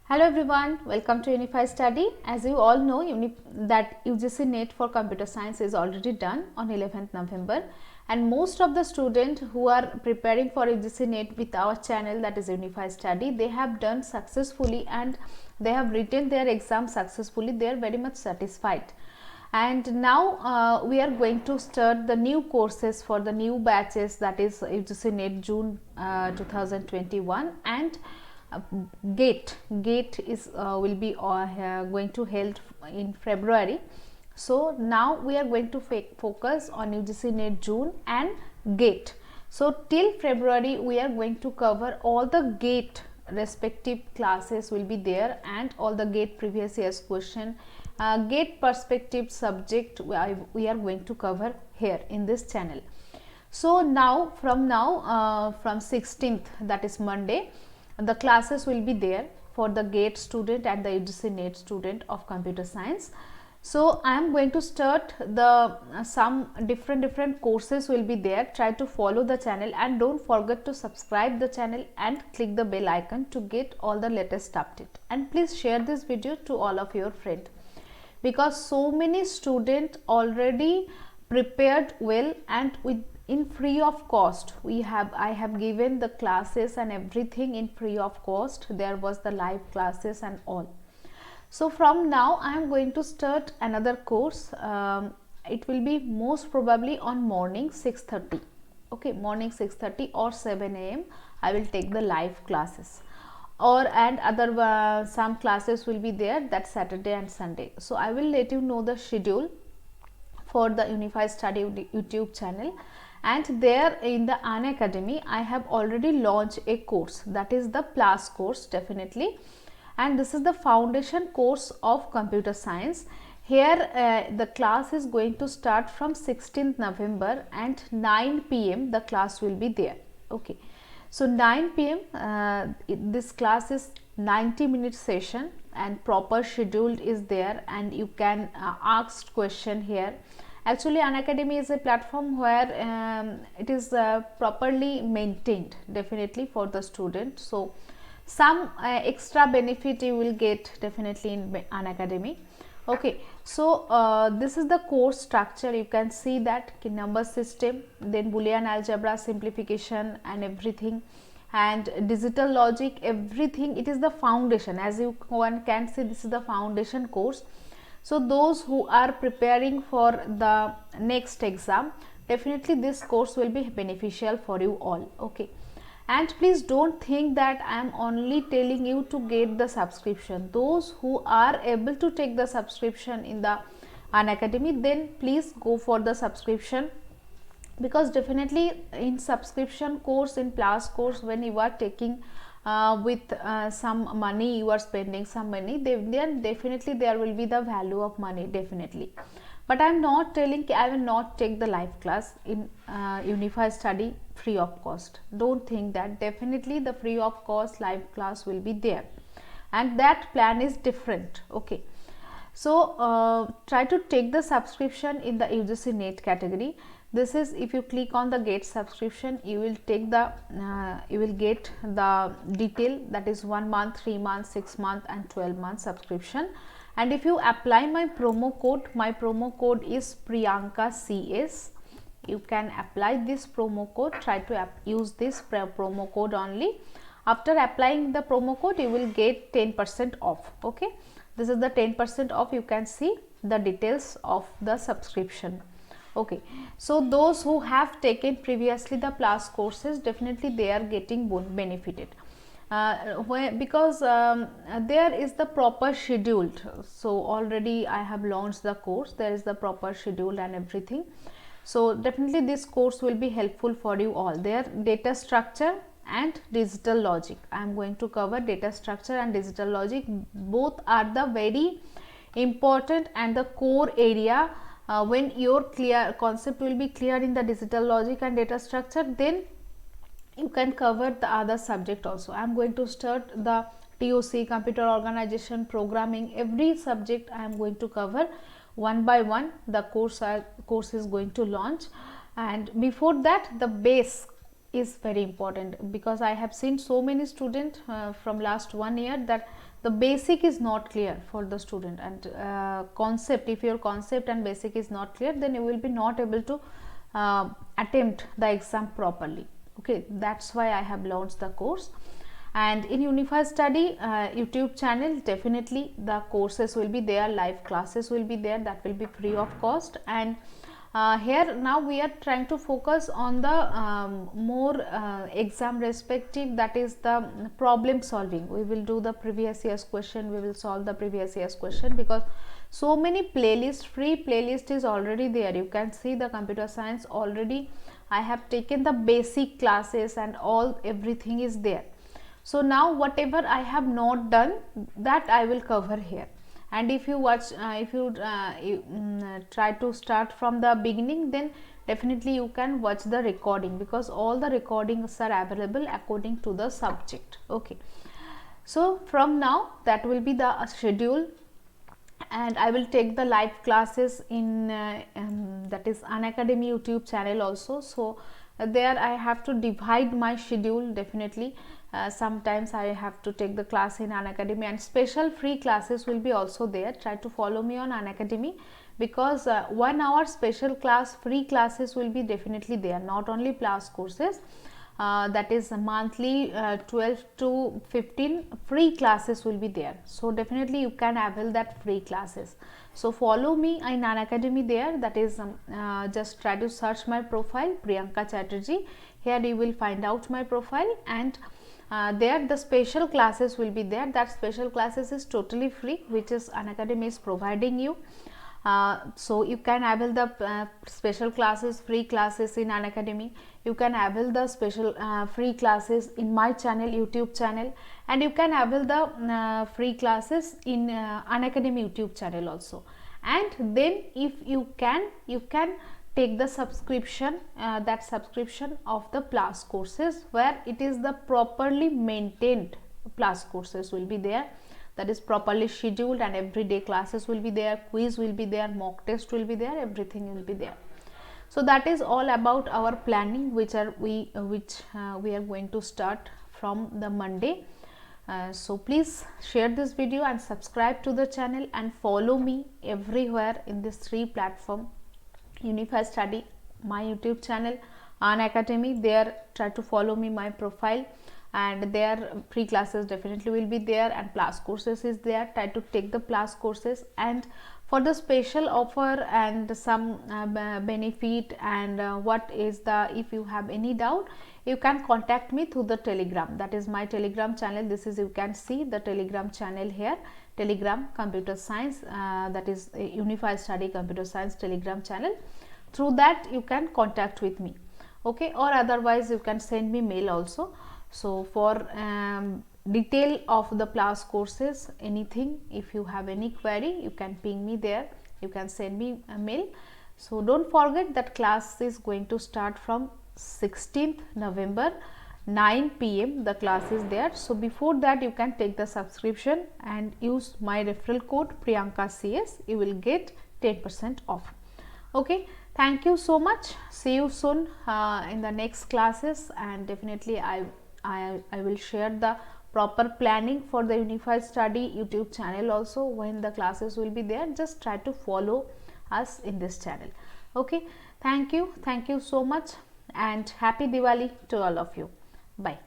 Hello everyone, welcome to Unify Study. As you all know that UGC NET for Computer Science is already done on 11th November, and most of the students who are preparing for UGC NET with our channel, that is Unify Study, they have done successfully and they have written their exam successfully. They are very much satisfied. And now we are going to start the new courses for the new batches, that is UGC NET June 2021, and GATE is will be going to held in February. So now we are going to focus on UGC NET June and GATE. So till February we are going to cover all the GATE respective classes will be there, and all the GATE previous year's question, GATE perspective subject we are going to cover here in this channel. So now from 16th, that is Monday, the classes will be there for the GATE student and the UGC NET student of computer science. So I am going to start the some different courses will be there. Try to follow the channel and don't forget to subscribe the channel and click the bell icon to get all the latest update. And please share this video to all of your friends, because so many students already prepared well, and with in free of cost I have given the classes and everything in free of cost. There was the live classes and all. So from now I am going to start another course. It will be most probably on morning 6:30. Okay, morning 6:30 or 7 a.m. I will take the live classes, and other some classes will be there that Saturday and Sunday. So I will let you know the schedule for the Unify Study YouTube channel. And there in the Unacademy I have already launched a course, that is the Plus course definitely, and this is the foundation course of computer science. Here the class is going to start from 16th November, and 9 p.m. the class will be there. Okay, so 9 p.m. This class is 90-minute session, and proper scheduled is there, and you can ask question here. Actually, Unacademy is a platform where it is properly maintained definitely for the student. So some extra benefit you will get definitely in Unacademy. Okay, so this is the course structure. You can see that number system, then Boolean algebra, simplification and everything, and digital logic, everything. It is the foundation. As one can see, this is the foundation course. So those who are preparing for the next exam, definitely this course will be beneficial for you all. Okay, and please don't think that I am only telling you to get the subscription. Those who are able to take the subscription in the Unacademy, then please go for the subscription, because definitely in subscription course, in Plus course, when you are taking with some money, you are spending some money, then definitely there will be the value of money definitely. But I am not telling I will not take the live class in Unify Study free of cost. Don't think that. Definitely the free of cost live class will be there, and that plan is different. Okay, so try to take the subscription in the UGC NET category. This is, if you click on the GATE subscription, you will take the you will get the detail, that is 1 month, 3 months, 6 month and 12 month subscription. And if you apply my promo code is Priyanka CS. You can apply this promo code. Try to use this promo code only. After applying the promo code, you will get 10% off. Okay, this is the 10% off. You can see the details of the subscription. Okay, so those who have taken previously the Plus courses, definitely they are getting benefited because there is the proper scheduled. So already I have launched the course, there is the proper schedule and everything. So definitely this course will be helpful for you all. There, data structure and digital logic, I am going to cover data structure and digital logic. Both are the very important and the core area. When your concept will be clear in the digital logic and data structure, then you can cover the other subject also. I am going to start the TOC, computer organization, programming, every subject I am going to cover one by one. The course is going to launch, and before that the base is very important, because I have seen so many students from last 1 year that the basic is not clear for the student, and concept, if your concept and basic is not clear, then you will be not able to attempt the exam properly. Okay, that's why I have launched the course. And in Unified Study YouTube channel, definitely the courses will be there, live classes will be there, that will be free of cost. And here now we are trying to focus on the more exam respective, that is the problem solving. We will do the previous year's question, we will solve the previous year's question, because so many playlists, free playlist is already there. You can see the computer science already I have taken the basic classes and all, everything is there. So now whatever I have not done, that I will cover here. And if you watch, if you try to start from the beginning, then definitely you can watch the recording, because all the recordings are available according to the subject. Okay, so from now that will be the schedule, and I will take the live classes in that is Unacademy YouTube channel also. So there I have to divide my schedule. Definitely sometimes I have to take the class in Unacademy, and special free classes will be also there. Try to follow me on Unacademy, because 1 hour special class, free classes will be definitely there, not only plus courses. That is monthly 12 to 15 free classes will be there. So definitely you can avail that free classes. So follow me in Unacademy there, that is just try to search my profile, Priyanka Chatterjee. Here you will find out my profile, and there the special classes will be there. That special classes is totally free, which is Unacademy is providing you. So you can avail the special classes, free classes in Unacademy. You can avail the special free classes in my channel, YouTube channel, and you can avail the free classes in Unacademy YouTube channel also. And then if you can take the subscription, that subscription of the plus courses, where it is the properly maintained plus courses will be there, that is properly scheduled, and everyday classes will be there, quiz will be there, mock test will be there, everything will be there. So that is all about our planning, which we are going to start from the Monday. So please share this video and subscribe to the channel, and follow me everywhere in this 3 platform: Unified Study, my YouTube channel, Unacademy. There try to follow me, my profile, and their free classes definitely will be there, and plus courses is there. Try to take the plus courses, and for the special offer and some benefit, and what is the, if you have any doubt, you can contact me through the Telegram. That is my Telegram channel. This is, you can see the Telegram channel here, Telegram Computer Science, that is Unified Study Computer Science Telegram channel. Through that you can contact with me. Okay, or otherwise you can send me mail also. So for detail of the plus courses, anything, if you have any query, you can ping me there, you can send me a mail. So don't forget that class is going to start from 16th November 9 PM. the class is there. So before that you can take the subscription and use my referral code Priyanka CS. You will get 10% off. Okay, thank you so much. See you soon in the next classes, and definitely I will share the proper planning for the Unified Study YouTube channel also, when the classes will be there. Just try to follow us in this channel. Okay, thank you so much, and happy Diwali to all of you. Bye.